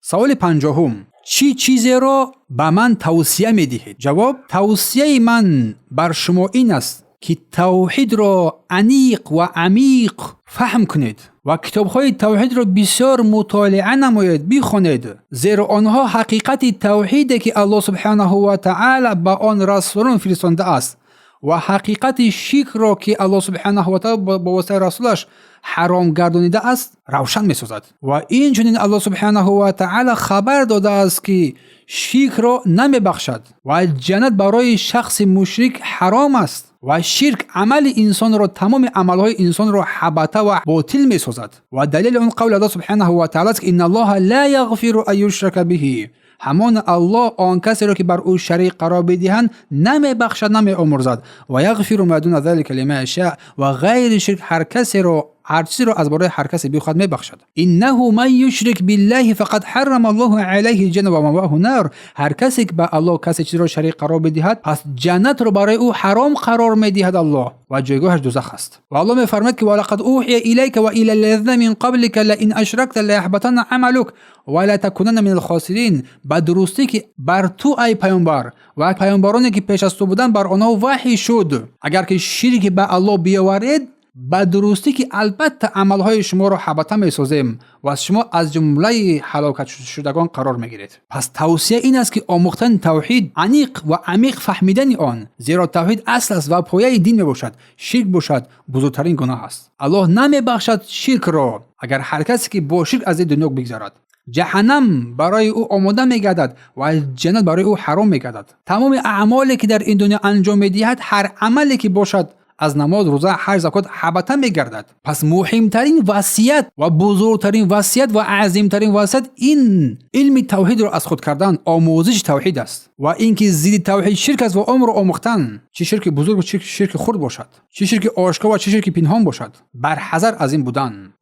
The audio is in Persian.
سوال پنجم: چی چیزی را به من توصیه می‌دهید؟ جواب: توصیه من بر شما این است که توحید را انیق و عمیق فهم کنید و کتاب‌های توحید را بسیار مطالعه نمایید، بخوانید، زیرا آنها حقیقت توحیدی که الله سبحانه و تعالی به آن رسولان فرستاده است و حقیقت شرک را که الله سبحانه و تعالی با واسطه رسولش حرام گردانیده است روشن می‌سازد. و اینچنین الله سبحانه و تعالی خبر داده است که شرک را نمی‌بخشد و جنت برای شخص مشرک حرام است و شرک عمل انسان را، تمام عملهای انسان را حبطه و باطل می‌سازد. و دلیل اون قول الله سبحانه و تعالی است که ان الله لا یغفر ان یشرک به، همان الله آن کسی را که بر او شریک قرار بدهند نمی‌بخشد، نمی‌آمرزد. و یغفر ما دون ذلک لمن یشاء، و غیر شرک هر کسی را، هر چیزی را از برای هر کسی بخواد میبخشد. انه من یشرک بالله فقد حرم الله علیه الجنه و مأواه النار، هر کسی که به الله کسی چیزی را شریک قرار بدهد پس جنت را برای او حرام قرار میدهد الله و جایگاهش دوزخ است. و الله میفرماید که ولقد اوحی الیک و الی الذین من قبلک لئن اشرکت لیحبطن عملک ولا تکونن من الخاسرین، به درستی که بر تو ای پیامبر و پیامبرانی که پیش از تو بودند بر آنها وحی شد، اگر که شرک به الله بیاورید به درستی که البته عملهای شما را حبطه می‌سازیم و شما از جمله هلاکت شدگان قرار می‌گیرید. پس توصیه این است که آموختن توحید، انیق و عمیق فهمیدن آن، زیرا توحید اصل است و پایه دین میباشد. شرک باشد بزرگترین گناه است. الله نمیبخشد شرک را اگر هر کسی که با شرک از دنیا بگذرد. جهنم برای او آماده می‌گردد و جنت برای او حرام می‌گردد. تمام اعمالی که در این دنیا انجام می‌دهد، هر عملی که باشد، از نماز، روزه، حج، زکات، حبطه می‌گردد. پس مهمترین وصیت و بزرگترین وصیت و عظیمترین وصیت این علم توحید را از خود کردن، آموزش توحید است و اینکه ضد توحید شرک است و عمر آموختن، چه شرک بزرگ و چه شرک خرد باشد، چه شرک آشکار و چه شرک پنهان باشد، بر حذر از این بودن.